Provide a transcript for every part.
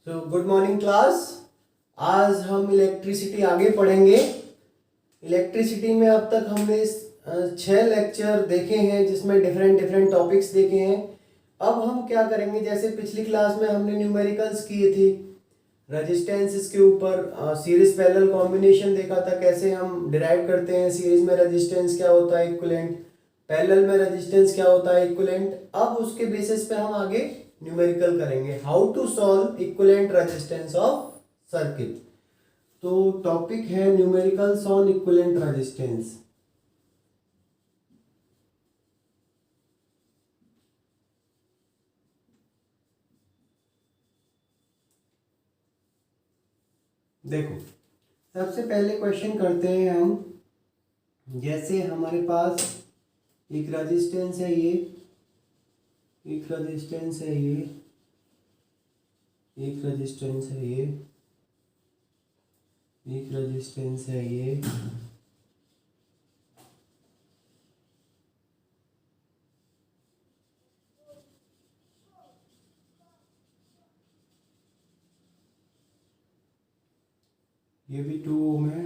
तो good morning class. आज हम इलेक्ट्रिसिटी आगे पढ़ेंगे। इलेक्ट्रिसिटी में अब तक हमने 6 लेक्चर देखे हैं जिसमें डिफरेंट डिफरेंट टॉपिक्स देखे हैं। अब हम क्या करेंगे, जैसे पिछली क्लास में हमने न्यूमेरिकल्स किए थे, रेजिस्टेंस के ऊपर सीरीज पैरेलल कॉम्बिनेशन देखा था, कैसे हम डिराइव करते हैं सीरीज में रेजिस्टेंस क्या होता है इक्विवेलेंट, पैरेलल में रेजिस्टेंस क्या होता है इक्विवेलेंट। अब उसके बेसिस पे हम आगे न्यूमेरिकल करेंगे, how to solve equivalent resistance of circuit. तो टॉपिक है न्यूमेरिकल्स ऑन इक्विवेलेंट रेजिस्टेंस। देखो, सबसे पहले क्वेश्चन करते हैं हम। जैसे हमारे पास एक रेजिस्टेंस है, ये एक रेजिस्टेंस है, ये एक रेजिस्टेंस है, ये एक रेजिस्टेंस है, ये भी 2 ओम है,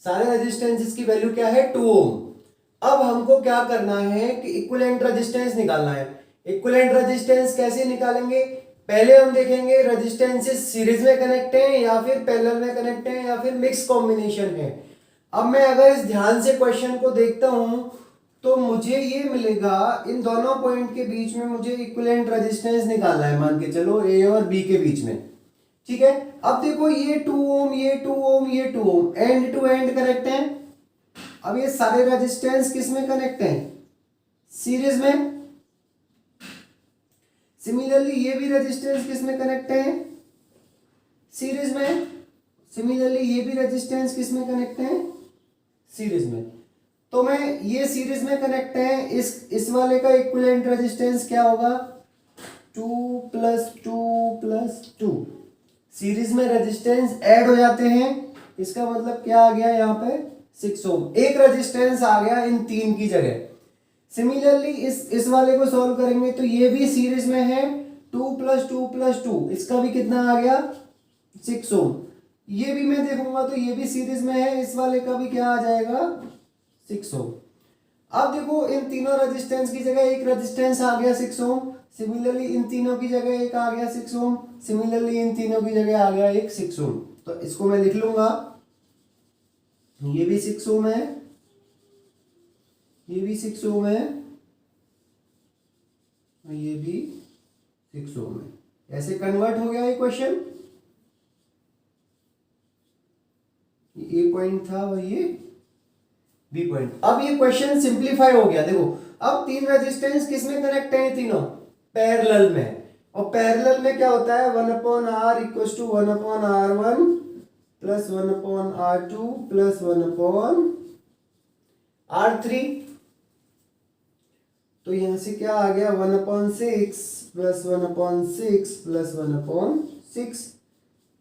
सारे रेजिस्टेंसेस की वैल्यू क्या है 2 ओम। अब हमको क्या करना है कि इक्विवेलेंट रेजिस्टेंस निकालना है। इक्विवेलेंट रेजिस्टेंस कैसे निकालेंगे, पहले हम देखेंगे रेजिस्टेंसेस सीरीज में कनेक्ट हैं या फिर पैरेलल में कनेक्ट हैं या फिर मिक्स कॉम्बिनेशन है। अब मैं अगर इस ध्यान से क्वेश्चन को देखता हूं तो मुझे ये मिलेगा, इन दोनों पॉइंट के बीच में मुझे इक्विवेलेंट रेजिस्टेंस निकालना है, मान के चलो ए और बी के बीच में। ठीक है, अब देखो ये 2 ओम, ये 2 ओम, ये 2 ओम, एंड टू एंड कनेक्ट हैं। अब ये सारे रेजिस्टेंस किस में कनेक्ट हैं, सीरीज में। सिमिलरली ये भी रेजिस्टेंस किस में कनेक्ट है, सीरीज में। सिमिलरली ये भी रेजिस्टेंस किस में कनेक्ट है, सीरीज में। तो मैं ये सीरीज में कनेक्ट है, इस वाले का इक्विवेलेंट रेजिस्टेंस क्या होगा, 2 + 2 + 2। सीरीज में रेजिस्टेंस ऐड हो जाते हैं, इसका मतलब क्या आ गया यहाँ पे 6 ओम। एक रेजिस्टेंस आ गया इन तीन की जगह। सिमिलरली इस वाले को सॉल्व करेंगे तो ये भी सीरीज में है, 2 + 2 + 2, इसका भी कितना आ गया 6 ओम। ये भी मैं देखूंगा तो ये भी सीरीज में है, इस वाले का भी क्या आ जाएगा 6 ओम। अब देखो, इन तीनों रेजिस्टेंस की जगह एक रेजिस्टेंस आ गया 6 ओम। सिमिलरली इन तीनों की जगह एक आ गया 6 ओम। सिमिलरली इन तीनों की जगह आ गया एक 6 ओम। तो इसको मैं लिख लूंगा, ये भी 6 ओम है, ये भी 6 ओम है, और ये भी 6 ओम है। ऐसे कन्वर्ट हो गया ये क्वेश्चन। ए पॉइंट था और ये बी पॉइंट। अब ये क्वेश्चन सिंप्लीफाई हो गया। देखो, अब तीन रेजिस्टेंस किस में कनेक्ट है, तीनों पैरेलल में। और पैरेलल में क्या होता है, 1/r = 1/r1 + 1/r2 + 1/r3। तो यहां से क्या आ गया, 1/6 + 1/6 + 1/6।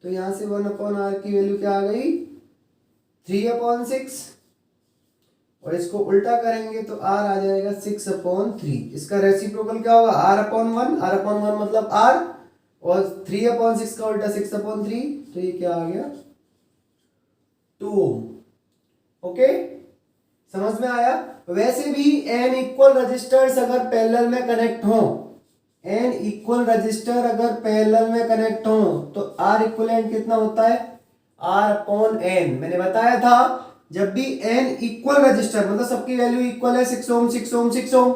तो यहां से 1/r की वैल्यू क्या आ गई, 3/6। और इसको उल्टा करेंगे तो r आ जाएगा 6/3। इसका रेसिप्रोकल क्या होगा, r/1। r/1 मतलब r, और 3/6 का उल्टा 6/3। तो ये क्या आ गया 2 ओम। ओके, समझ में आया। वैसे भी n इक्वल रजिस्टर्स अगर पैरेलल में कनेक्ट हो, n इक्वल रजिस्टर अगर पैरेलल में कनेक्ट हो तो r इक्विवेलेंट कितना होता है, r/n। मैंने बताया था जब भी n इक्वल रजिस्टर मतलब सबकी वैल्यू इक्वल है, 6 ओम 6 ओम 6 ओम।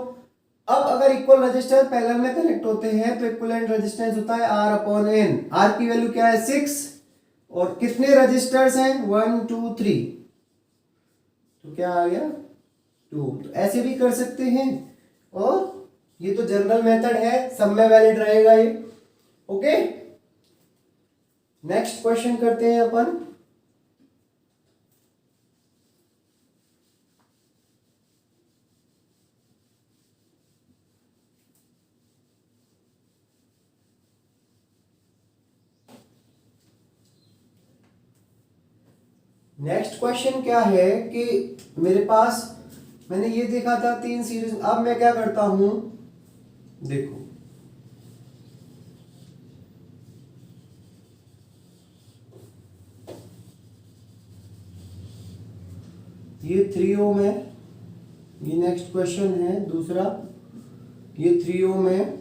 अब अगर इक्वल रजिस्टर पैरेलल में कनेक्ट होते हैं तो इक्विवेलेंट रेजिस्टेंस होता है r/n। r की वैल्यू क्या है 6, और कितने रजिस्टर्स हैं 1 2 3, तो क्या आ गया 2। तो ऐसे भी कर सकते हैं, और ये तो जनरल मेथड है, सब में वैलिड रहेगा ये। ओके, नेक्स्ट क्वेश्चन करते हैं अपन। नेक्स्ट क्वेश्चन क्या है कि मेरे पास मैंने ये देखा था 3 सीरीज। अब मैं क्या करता हूं, देखो ये 3 ओम है, ये नेक्स्ट क्वेश्चन है दूसरा, ये 3 ओम है,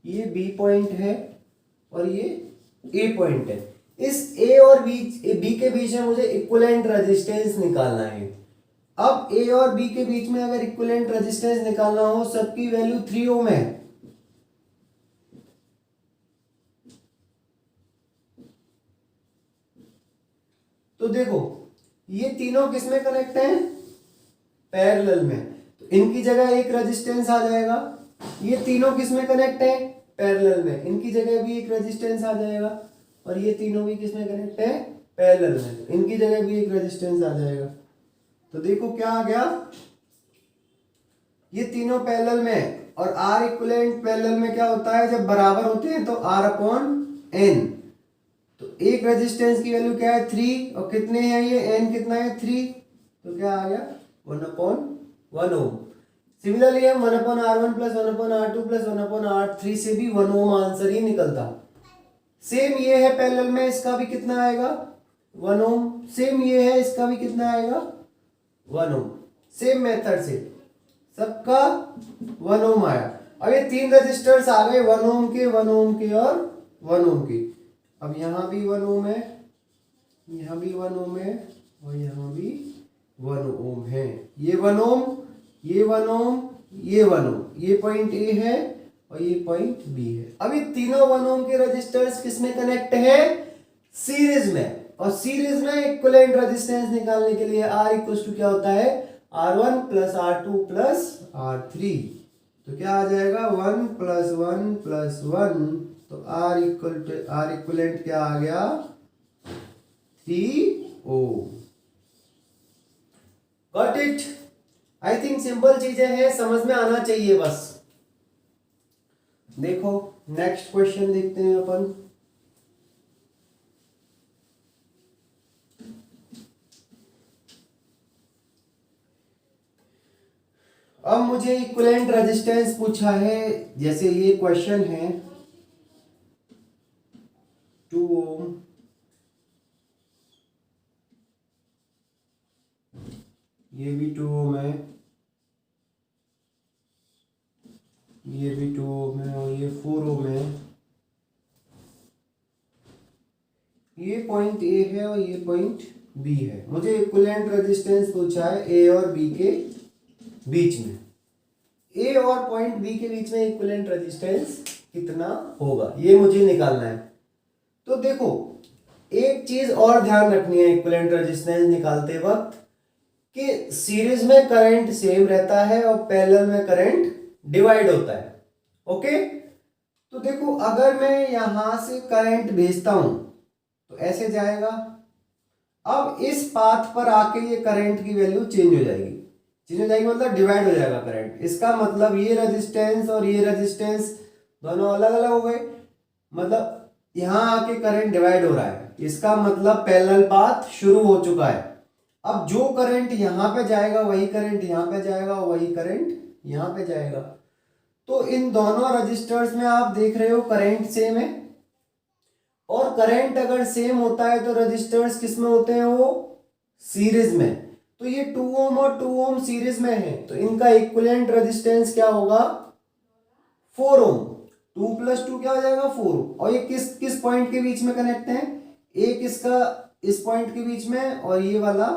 ये बी पॉइंट है और ये ए पॉइंट है। इस ए और बी के बीच में मुझे इक्विवेलेंट रेजिस्टेंस निकालना है। अब ए और बी के बीच में अगर इक्विवेलेंट रेजिस्टेंस निकालना हो, सबकी वैल्यू 3 ओम है, तो देखो ये तीनों किसमें कनेक्ट हैं, पैरेलल में, तो इनकी जगह एक रेजिस्टेंस आ जाएगा। ये तीनों किसमें कनेक्ट है, पैरेलल में, इनकी जगह भी एक रेजिस्टेंस आ जाएगा। और ये तीनों भी किसमें कनेक्ट है, पैरेलल में, तो इनकी जगह भी एक रेजिस्टेंस आ जाएगा। तो देखो क्या आ गया, ये तीनों पैरेलल में, और आर इक्विवेलेंट पैरेलल में क्या होता है, जब बराबर होते हैं तो आर अपॉन एन। तो एक रेजिस्टेंस की वैल्यू क्या है, 3, और कितने हैं ये, एन कितना है 3, तो क्या आ गया 1/1 ओम। सिमिलरली हम 1/R1 plus 1/R2 plus 1/R3 से भी 1 ओम आंसर ही निकलता। सेम ये है पैरेलल में, इसका भी कितना आएगा 1 ओम। सेम ये है, इसका भी कितना आएगा 1 ओम। सेम मेथड से सबका 1 ओम आया। अब ये 3 रजिस्टर्स आ गए 1 ओम के, 1 ओम के और 1 ओम के। अब यहाँ भी 1 ओम है, यहाँ भी 1 ओम है, और यहाँ भी 1 ओम है। ये 1 ओम, ये 1 ओम, ये 1 ओम, ये पॉइंट ए है और ये पॉइंट बी है। अब ये तीनों 1 ओम के रजिस्टर्स किसमें कनेक्ट है, सीरीज में। और सीरीज में इक्विवेलेंट रेजिस्टेंस निकालने के लिए R इक्वल्स टू क्या होता है, R1 plus R2 plus R3। तो क्या आ जाएगा 1 प्लस 1 प्लस 1, तो R इक्विवेलेंट क्या आ गया 3 ohm. Got it. I think simple चीजें हैं, समझ में आना चाहिए बस। देखो नेक्स्ट क्वेश्चन देखते हैं अपन। अब मुझे इक्विवेलेंट रेजिस्टेंस पूछा है, जैसे ये क्वेश्चन है 2 ओम, ये भी 2 ओम है, ये भी 2 ओम है, और ये 4 ओम है। ये पॉइंट ए है और ये पॉइंट बी है। मुझे इक्विवेलेंट रेजिस्टेंस पूछा है ए और बी के बीच में। ए और पॉइंट बी के बीच में इक्विवेलेंट रेजिस्टेंस कितना होगा, ये मुझे निकालना है। तो देखो एक चीज और ध्यान रखनी है इक्विवेलेंट रेजिस्टेंस निकालते वक्त, कि सीरीज में करंट सेम रहता है और पैरेलल में करंट डिवाइड होता है। ओके, तो देखो अगर मैं यहां से करंट भेजता हूं तो ऐसे जाएगा। अब इस पाथ पर आके ये करंट की वैल्यू चेंज हो जाएगी, चेंज हो जाएगी मतलब डिवाइड हो जाएगा करंट। इसका मतलब ये रेजिस्टेंस और ये रेजिस्टेंस दोनों अलग अलग हो गए, मतलब यहां आके करंट डिवाइड हो रहा है, इसका मतलब पैरेलल पाथ शुरू हो चुका है। अब जो करंट यहां पे जाएगा वही करंट यहां पे जाएगा, वही करंट यहां पे जाएगा। तो इन दोनों रजिस्टर्स में आप देख रहे हो करंट सेम है, और करंट अगर सेम होता है तो रजिस्टर्स किस में होते हैं, वो सीरीज में। तो ये 2 ओम और 2 ओम सीरीज में है, तो इनका इक्विवेलेंट रेजिस्टेंस क्या होगा 4 ओम। 2 प्लस 2 क्या हो जाएगा 4। और ये किस किस पॉइंट के बीच में कनेक्ट है, एक इसका इस पॉइंट के बीच में और ये वाला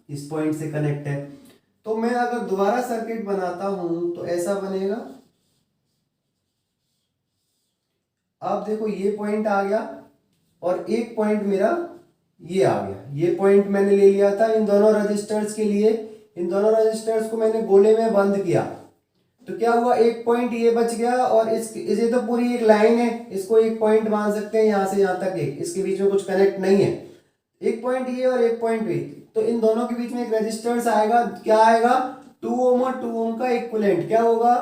इस पॉइंट से कनेक्ट है। तो मैं अगर दोबारा सर्किट बनाता हूं तो ऐसा बनेगा। अब देखो ये पॉइंट आ गया और एक पॉइंट मेरा ये आ गया, ये पॉइंट मैंने ले लिया था इन दोनों रजिस्टर्स के लिए। इन दोनों रजिस्टर्स को मैंने गोले में बंद किया, तो क्या हुआ एक पॉइंट ये बच गया, और इसे तो पूरी एक लाइन है, इसको एक पॉइंट मान सकते हैं यहां से यहां तक, एक इसके बीच में कुछ कनेक्ट नहीं है। एक पॉइंट ये और एक पॉइंट ये, तो इन दोनों के बीच में एक रेजिस्टेंस आएगा, क्या आएगा 2 ओम और 2 ओम का इक्विवेलेंट क्या होगा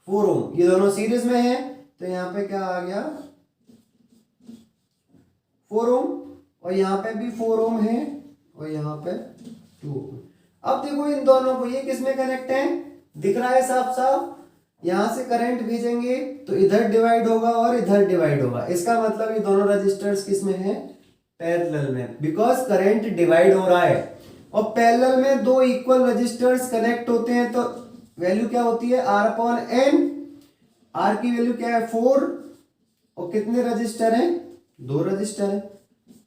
4 ओम। ये दोनों सीरीज में है तो यहाँ पे क्या आ गया 4 ओम, और यहाँ पे भी 4 ओम है और यहाँ पे 2 ओम। अब देखो इन दोनों को, ये किस में कनेक्ट है, दिख रहा है साफ साफ। यहां से करंट भेजेंगे तो इधर डिवाइड होगा और इधर डिवाइड होगा, इसका मतलब ये दोनों रजिस्टर्स किस में है, पैरेलल में, बिकॉज करंट डिवाइड हो रहा है। और पैरेलल में दो इक्वल रजिस्टर्स कनेक्ट होते हैं तो वैल्यू क्या होती है R अपॉन N। R की वैल्यू क्या है 4, और कितने रजिस्टर हैं, 2 रजिस्टर है,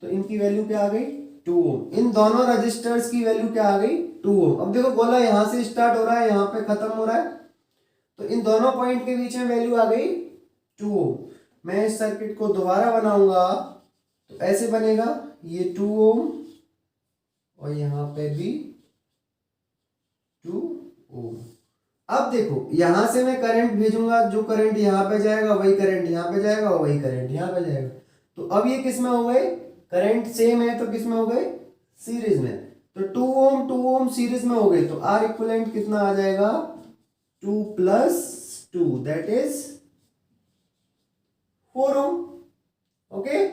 तो इनकी वैल्यू क्या आ गई 2 ओम। इन दोनों रजिस्टर्स की वैल्यू क्या आ गई 2 ओम। अब देखो गोला यहां से स्टार्ट हो रहा है, यहां पे खत्म हो रहा है, तो इन दोनों पॉइंट के बीच में वैल्यू आ गई 2 ओम। मैं इस सर्किट को दोबारा बनाऊंगा तो ऐसे बनेगा, ये 2 ओम और यहां पे भी 2 ओम। अब देखो यहां से मैं करंट भेजूंगा, जो करंट यहां पे जाएगा वही करंट यहां पे जाएगा, वही करंट यहां पे जाएगा। तो अब ये किस में हो गए, करंट सेम है तो किस में हो गए, सीरीज में। तो 2 ओम सीरीज में हो गए तो आर इक्विवेलेंट कितना आ जाएगा 2 plus 2 that is 4 ohm. Okay,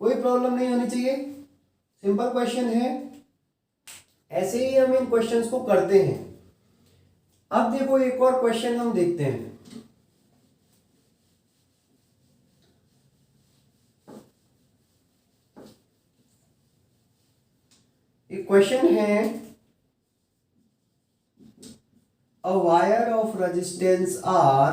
कोई प्रॉब्लम नहीं होनी चाहिए, सिंपल क्वेश्चन है। ऐसे ही हम इन क्वेश्चंस को करते हैं। अब देखो एक और क्वेश्चन हम देखते हैं। एक क्वेश्चन है, a wire of resistance R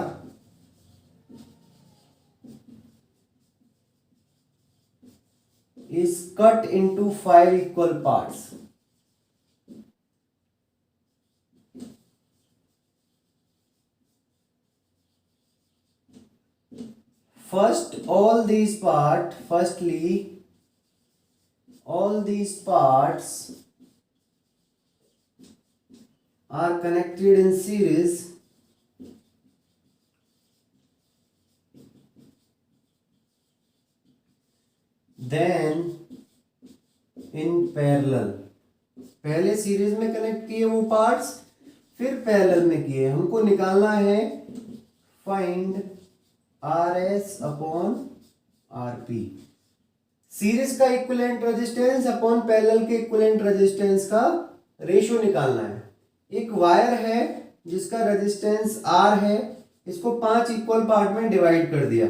is cut into 5 equal parts. Firstly, all these parts are connected in series. Then in parallel, पहले सीरीज में कनेक्ट किए वो पार्ट्स, फिर पैरेलल में किए। हमको निकालना है find RS upon RP, series का इक्विवेलेंट रेजिस्टेंस अपॉन पैरेलल के इक्विवेलेंट रेजिस्टेंस का रेशियो निकालना है। एक वायर है जिसका रेजिस्टेंस R है, इसको 5 इक्वल पार्ट में डिवाइड कर दिया,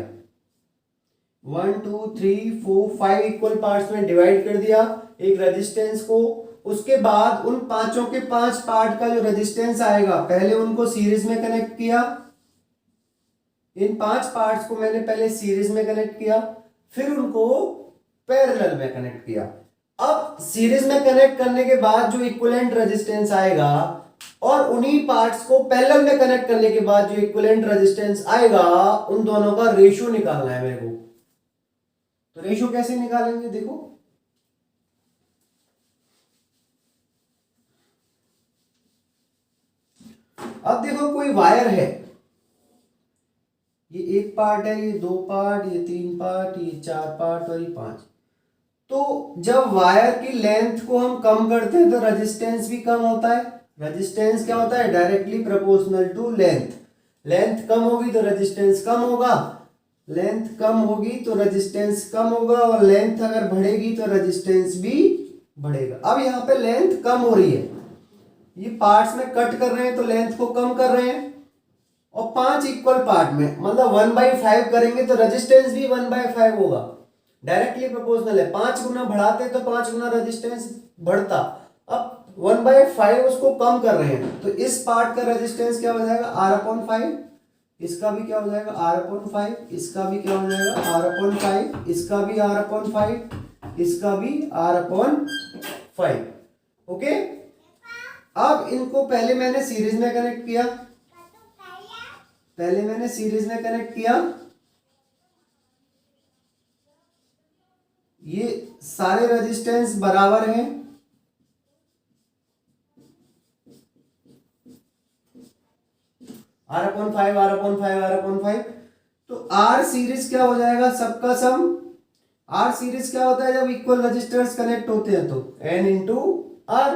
1 2 3 4 5 इक्वल पार्ट्स में डिवाइड कर दिया एक रेजिस्टेंस को। उसके बाद उन पांचों के 5 पार्ट का जो रेजिस्टेंस आएगा, पहले उनको सीरीज में कनेक्ट किया। इन 5 पार्ट्स को मैंने पहले सीरीज में कनेक्ट किया, फिर उनको पैरेलल में कनेक्ट किया। अब सीरीज में कनेक्ट करने के बाद जो इक्विवेलेंट रेजिस्टेंस आएगा और उन्हीं पार्ट्स को पैरेलल में कनेक्ट करने के बाद जो इक्विवेलेंट रेजिस्टेंस आएगा, उन दोनों का रेशियो निकालना है मेरे को। तो रेशियो कैसे निकालेंगे, देखो अब देखो कोई वायर है, ये एक पार्ट है, ये 2 पार्ट, ये 3 पार्ट, ये 4 पार्ट और ये 5। तो जब वायर की लेंथ को हम कम करते हैं तो रेजिस्टेंस भी कम होता है। रेजिस्टेंस क्या होता है, directly proportional to length. Length कम होगी तो रेजिस्टेंस कम होगा, लेंथ कम होगी तो रेजिस्टेंस कम होगा, और लेंथ अगर बढ़ेगी तो रेजिस्टेंस भी बढ़ेगा। अब यहाँ पे लेंथ कम हो रही है, ये पार्ट्स में कट कर रहे हैं तो लेंथ को कम कर रहे हैं, और 5 इक्वल पार्ट में मतलब 1/5 करेंगे तो रेजिस्टेंस भी 1/5 होगा, डायरेक्टली प्रोपोर्शनल है। 5 गुना बढ़ाते तो 5 गुना रेजिस्टेंस बढ़ता, अब 1/5 उसको कम कर रहे हैं, तो इस पार्ट का रेजिस्टेंस क्या हो जाएगा R/5, इसका भी क्या हो जाएगा R/5, इसका भी क्या हो जाएगा R/5, इसका भी R/5, इसका भी R/5। ओके, अब इनको पहले मैंने सीरीज में कनेक्ट किया, ये सारे रेजिस्टेंस बराबर हैं, R/5 R/5 R/5। तो R सीरीज क्या हो जाएगा, सबका सम आर सीरीज क्या होता है, जब इक्वल रजिस्टर्स कनेक्ट होते हैं तो n इंटू आर।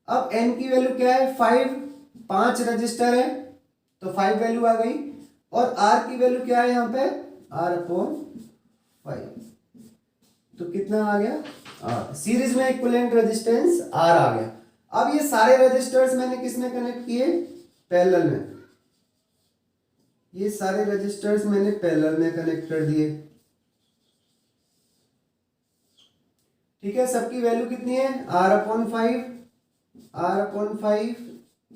अब n की वैल्यू क्या है 5, 5 रजिस्टर है तो 5 वैल्यू आ गई। और r की वैल्यू क्या है यहाँ पे r अपॉन 5, तो कितना आ गया r। सीरीज में इक्विवेलेंट रेजिस्टेंस r आ गया। अब ये सारे रजिस्टर्स मैंने किसमें कनेक्ट किए, पैरेलल में। ये सारे रजिस्टर्स मैंने पैरेलल में कनेक्ट कर दिए। ठीक है, सबकी वैल्यू कितनी है r upon 5, r upon 5,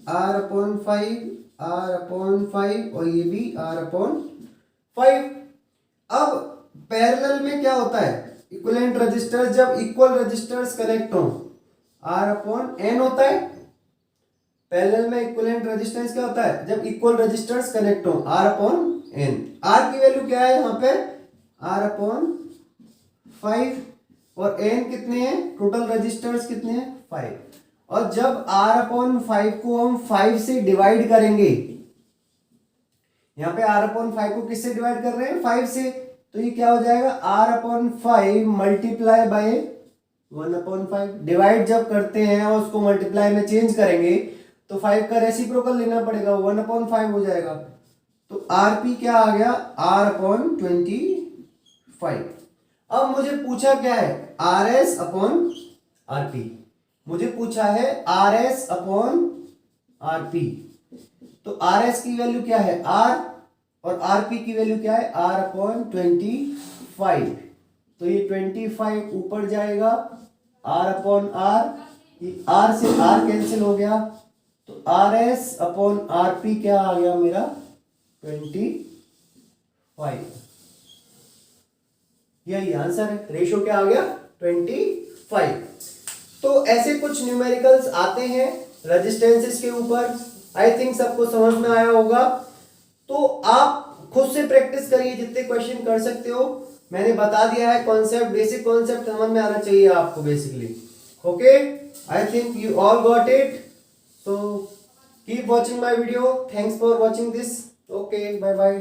r upon 5, r upon 5 और ये भी r अपॉन 5। अब पैरेलल में क्या होता है, इक्विवेलेंट रजिस्टर्स जब इक्वल रजिस्टर्स कनेक्ट हो r अपॉन n होता है। पैरेलल में इक्विवेलेंट रेजिस्टेंस क्या होता है, जब इक्वल रजिस्टर्स कनेक्ट हो r अपॉन n। r की वैल्यू क्या है यहाँ पे r अपॉन 5 और n कितने हैं, टोटल रजिस्टर्स कितने हैं 5। और जब r अपॉन 5 को हम 5 से डिवाइड करेंगे, यहाँ पे r अपॉन 5 को किससे डिवाइड कर रहे हैं 5 से, तो ये क्या हो जाएगा r upon 5 multiply by 1 upon 5। Divide जब करते हैं और उसको मल्टीप्लाई में चेंज करेंगे तो 5 का रेसिप्रोकल लेना पड़ेगा, 1 अपॉन 5 हो जाएगा। तो rp क्या आ गया r अपॉन 25। अब मुझे पूछा क्या है rs अपॉन rp, मुझे पूछा है rs अपॉन rp। तो rs की वैल्यू क्या है r और rp की वैल्यू क्या है r अपॉन 25। तो ये 25 ऊपर जाएगा, r अपॉन r, r से r कैंसिल हो गया, तो rs अपॉन rp क्या आ गया मेरा 25। यही आंसर है, रेशो क्या आ गया 25। तो ऐसे कुछ न्यूमेरिकल्स आते हैं रेजिस्टेंसेस के ऊपर। आई थिंक सबको समझ में आया होगा। तो आप खुद से प्रैक्टिस करिए, जितने क्वेश्चन कर सकते हो। मैंने बता दिया है कॉन्सेप्ट, बेसिक कॉन्सेप्ट समझ में आना चाहिए आपको basically. Okay, I think you all got it. So keep watching my video. Thanks for watching this. Okay, bye bye.